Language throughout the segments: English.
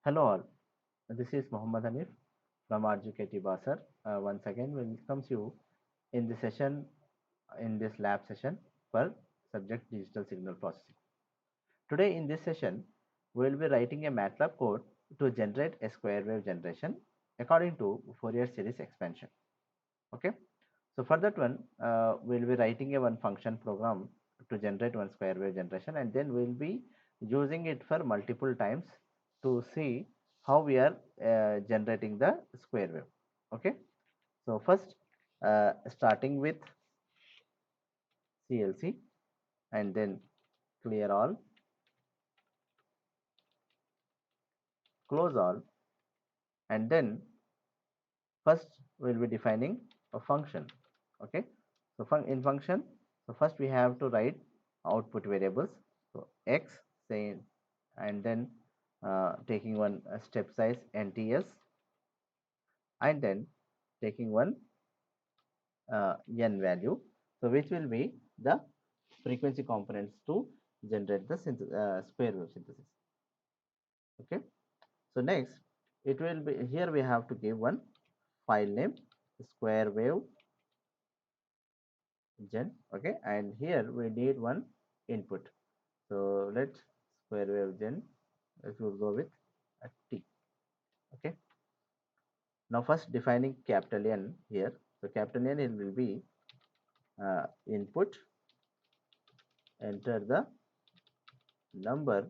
Hello all, this is Muhammad Hanif from RGKT Basar. Once again, welcomes you in this session, in this lab session for subject digital signal processing. Today in this session, we will be writing a MATLAB code to generate a square wave generation according to Fourier series expansion. Okay, so for that one, we will be writing a one function program to generate one square wave generation, and then we will be using it for multiple times to see how we are generating the square wave. Okay, so first starting with CLC and then clear all, close all, and then first we will be defining a function. Okay, so in function, so first we have to write output variables. So x, say, and then taking one step size NTS, and then taking one n value, so which will be the frequency components to generate the square wave synthesis. Okay, so next it will be, here we have to give one file name, square wave gen. Okay, and here we need one input, so let's square wave gen, it will go with a t. Okay, now first defining capital N here, so capital N, it will be input, enter the number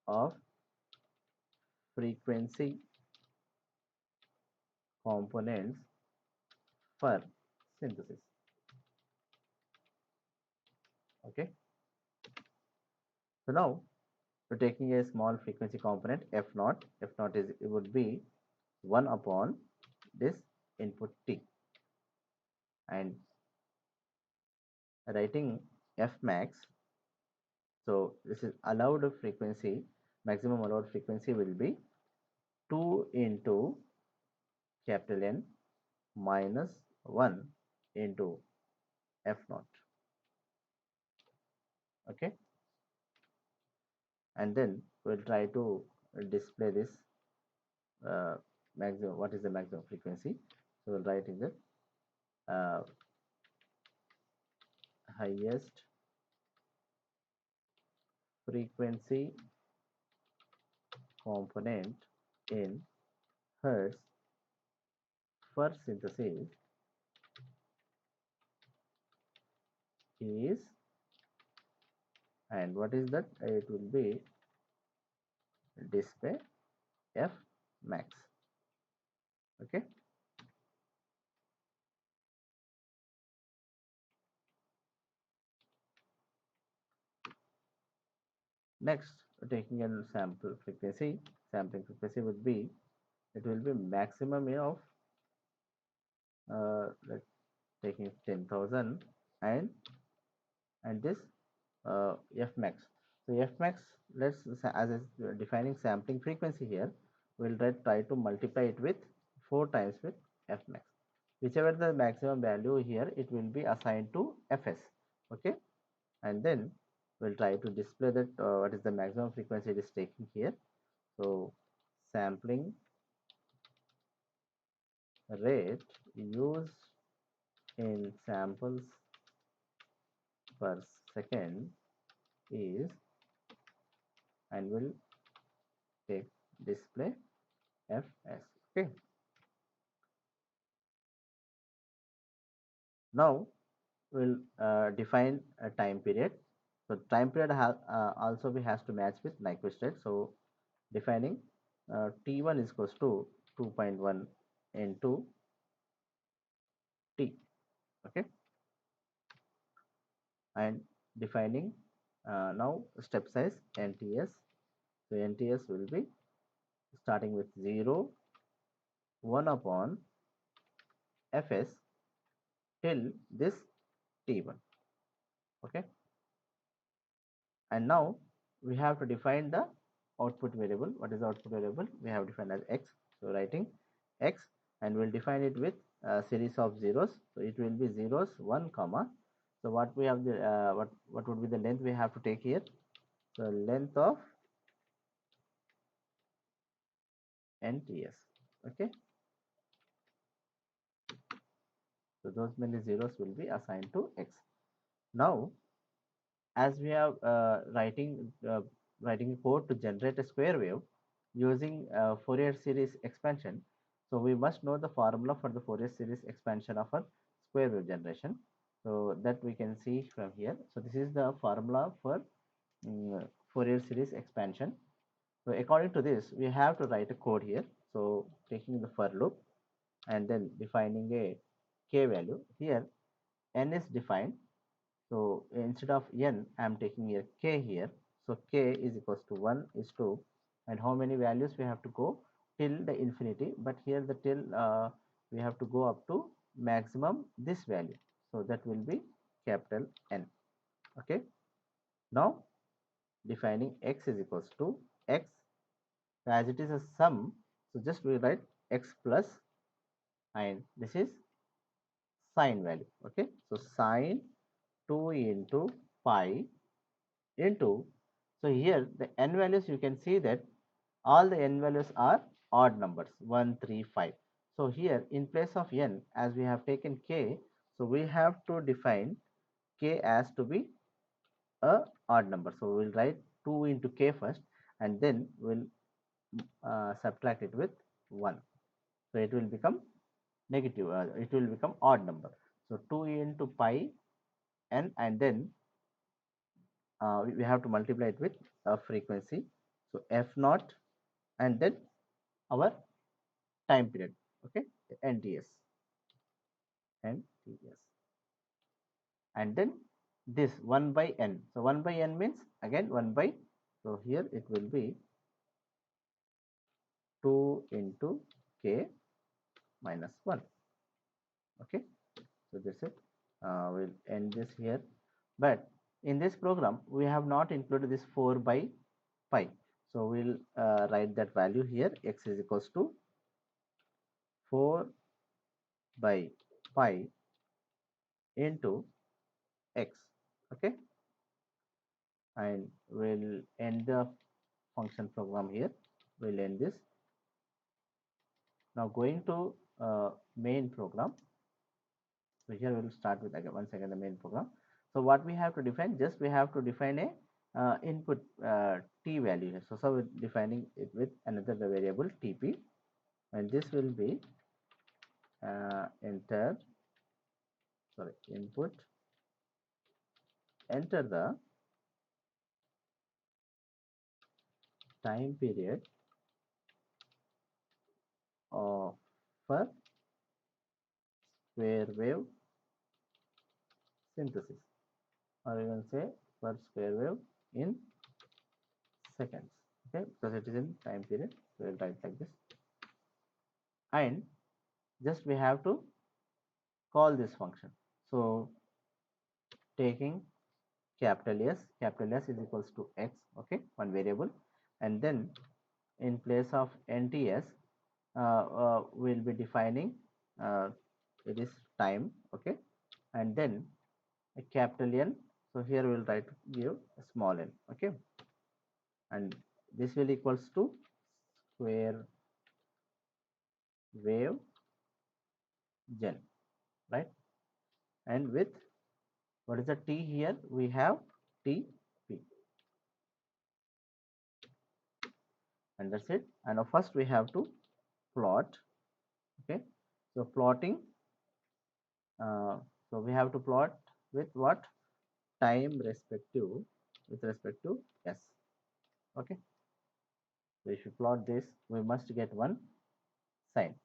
of frequency components for synthesis. Okay, so now we're taking a small frequency component f naught. F naught is, it would be 1 upon this input t, and writing f max. So this is allowed frequency, maximum allowed frequency will be 2 into capital N minus 1 into f naught. Okay, and then we'll try to display this maximum, what is the maximum frequency. So we'll write in the uh, highest frequency component in hertz for synthesis is, and what is that, it will be display f max. Okay, next taking a sample frequency, sampling frequency would be, it will be maximum of let's taking 10,000, and this f max. So f max, let's, as a defining sampling frequency here, we'll try to multiply it with 4 times with f max. Whichever the maximum value here, it will be assigned to fs. Okay, and then we'll try to display that what is the maximum frequency it is taking here. So sampling rate used in samples per second is, and will take display fs. Okay, now we'll define a time period. So time period also we has to match with Nyquist rate. So defining t1 is equals to 2.1 into t. Okay, and defining now step size NTS. So NTS will be starting with 0, 1 upon fs till this t1. Okay, and now we have to define the output variable. What is the output variable? We have defined as x. So writing x, and we'll define it with a series of zeros. So it will be zeros, 1 comma. So what we have the what would be the length we have to take here? So length of NTS. Okay, so those many zeros will be assigned to X. Now, as we are writing code to generate a square wave using Fourier series expansion, so we must know the formula for the Fourier series expansion of a square wave generation. So that we can see from here. So this is the formula for Fourier series expansion. So according to this, we have to write a code here. So taking the for loop and then defining a k value. Here n is defined. So instead of n, I am taking a k here. So k is equals to 1 is 2, and how many values we have to go till the infinity. But here the till we have to go up to maximum this value. So that will be capital N. Okay. Now defining x is equals to x. So as it is a sum, so just we write x plus, and this is sine value. Okay. So sine 2 into pi into, so here the n values, you can see that all the n values are odd numbers 1 3 5. So here in place of n, as we have taken k, so we have to define k as to be a odd number. So we'll write 2 into k first, and then we'll subtract it with 1. So it will become negative, it will become odd number. So 2 into pi n, and then we have to multiply it with frequency. So f naught, and then our time period. Okay, NTS, NTS, and then this 1 by n. So 1 by n means again 1 by, so here it will be 2 into k minus 1. Okay, so that's it. We'll end this here. But in this program, we have not included this 4 by pi. So we'll write that value here. X is equals to 4 by pi into x. Okay, and we'll end the function program here. We'll end this. Now going to main program. So here we'll start with again once again the main program. So what we have to define, just we have to define a input t value here. So we're defining it with another variable tp, and this will be input, enter the time period of for square wave synthesis, or you can say per square wave in seconds. Okay, because it is in time period, so we'll write like this, and just we have to call this function. So taking capital S is equals to x, okay, one variable, and then in place of NTS, we'll be defining it is time, okay, and then a capital N. So here we'll write give a small n, okay, and this will equals to square wave gen, right? And with what is the t here? We have tp, and that's it. And now first we have to plot. Okay, so plotting, so we have to plot with what? Time respective, with respect to s. Okay, so if you plot this, we must get one sine,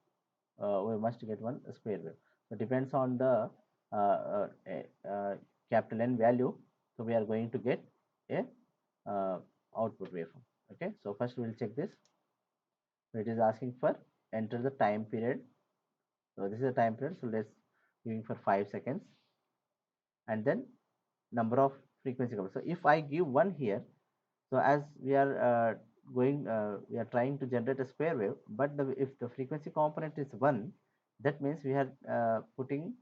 we must get one square wave. So depends on the capital N value, so we are going to get a output waveform. Okay, so first we will check this. So it is asking for enter the time period. So this is the time period, so let's giving for 5 seconds, and then number of frequency couples. So if I give 1 here, so as we are we are trying to generate a square wave, but if the frequency component is 1, that means we are putting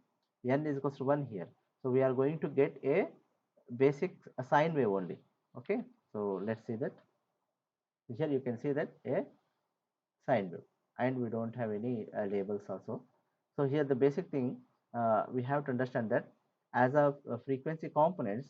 n is equals to 1 here. So we are going to get a basic sine wave only. Okay, so let's see that. Here you can see that a sine wave, and we don't have any labels also. So here the basic thing we have to understand that as a frequency components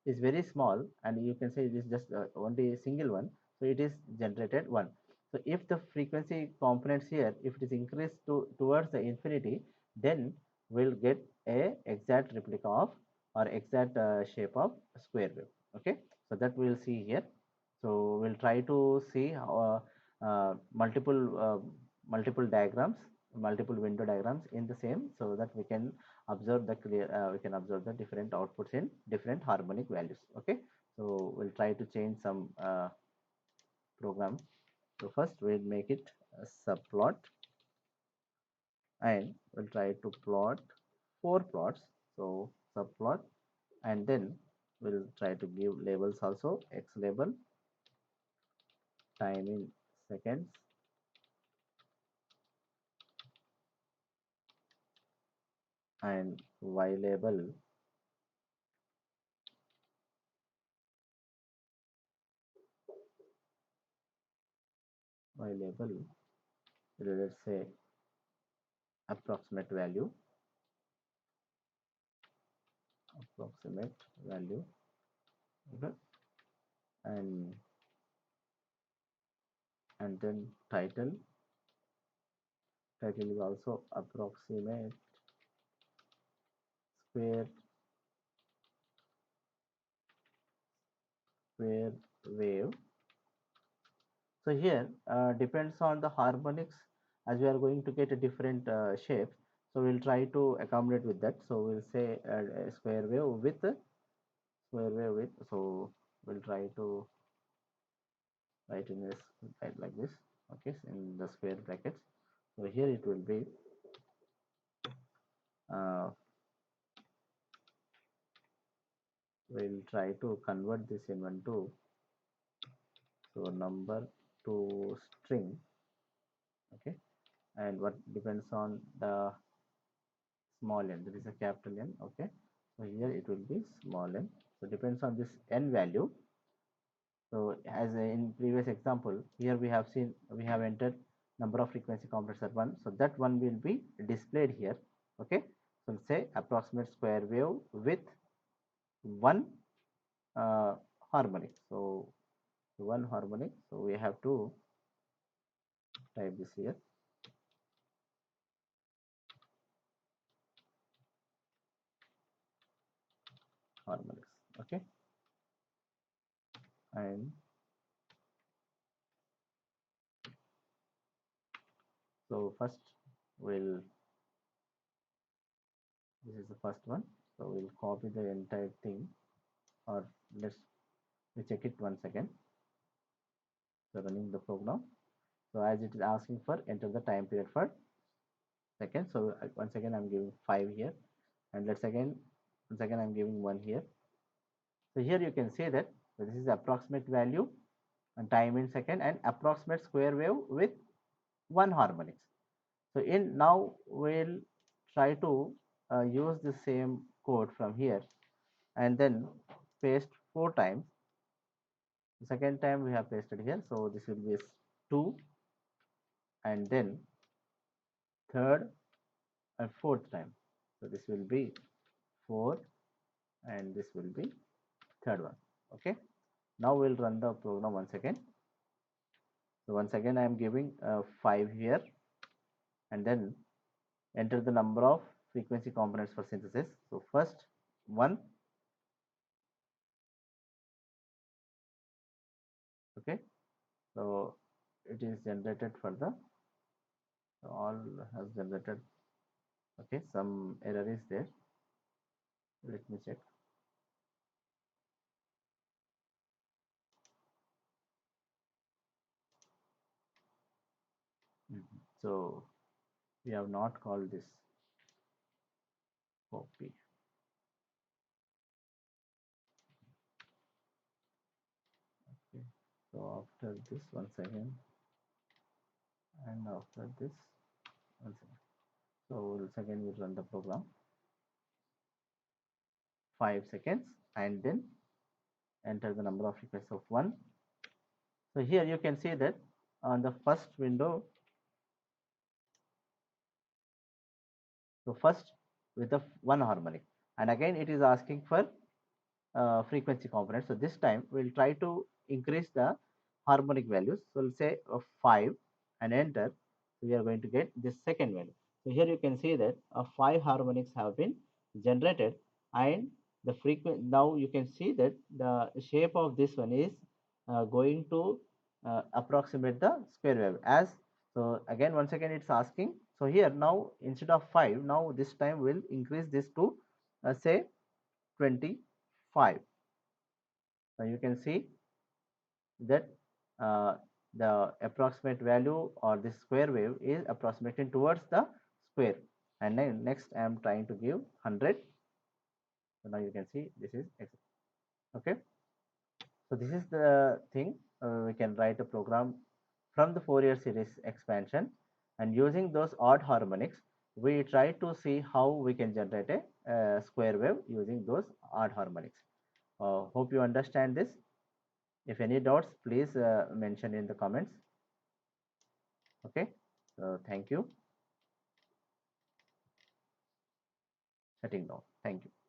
is very small, and you can say it is just only a single one, so it is generated one. So if the frequency components here, if it is increased towards the infinity, then we'll get a exact replica of or exact shape of square wave. Okay, so that we'll see here. So we'll try to see how, multiple diagrams, multiple window diagrams in the same, so that we can observe the clear we can observe the different outputs in different harmonic values. Okay, so we'll try to change some program. So first we'll make it a subplot, and we'll try to plot four plots. So subplot, and then we'll try to give labels also: x label, time in seconds, and y label, y label, let's say approximate value, approximate value. Okay, and then title is also approximate square square wave. So here depends on the harmonics, as we are going to get a different shapes. So we'll try to accommodate with that. So we'll say a square wave with square wave with. So we'll try to write in this, write like this. Okay, in the square brackets. So here it will be uh, we'll try to convert this into so number to string. Okay, and what depends on the small n, there is a capital N. Okay, so here it will be small n. So depends on this n value. So as in previous example, here we have seen we have entered number of frequency components at one, so that one will be displayed here. Okay, so say approximate square wave with one uh, harmonic. So one harmonic, so we have to type this here, harmonics. Okay, and so first we'll, this is the first one, so we'll copy the entire thing, or let's we check it once again. So running the program, so as it is asking for enter the time period for second, so once again I'm giving 5 here, and let's again once again I'm giving 1 here. So here you can say that this is approximate value and time in second and approximate square wave with one harmonics. So in now we'll try to use the same code from here, and then paste 4 times. The second time we have pasted here, so this will be 2, and then third and fourth time, so this will be 4, and this will be third one. Okay, now we'll run the program once again. So once again I am giving 5 here, and then enter the number of frequency components for synthesis. So first 1. Okay, so it is generated for the, so all has generated. Okay, some error is there, let me check. So we have not called this copy. Okay, so after this once again, and after this once again, so once again we run the program 5 seconds, and then enter the number of frequencies of 1. So here you can see that on the first window So first with the one harmonic, and again it is asking for frequency component. So this time we'll try to increase the harmonic values. So we'll say 5 and enter. So we are going to get this second value. So here you can see that 5 harmonics have been generated, and the frequency, now you can see that the shape of this one is going to approximate the square wave. As so again once again it's asking. So here now instead of 5, now this time we'll increase this to say 25. Now you can see that uh, the approximate value or the square wave is approximating towards the square. And then next I am trying to give 100. So now you can see this is okay. So this is the thing. We can write a program from the Fourier series expansion, and using those odd harmonics we try to see how we can generate a square wave using those odd harmonics. Hope you understand this. If any doubts, please mention in the comments. Okay. So thank you. Shutting down. Thank you.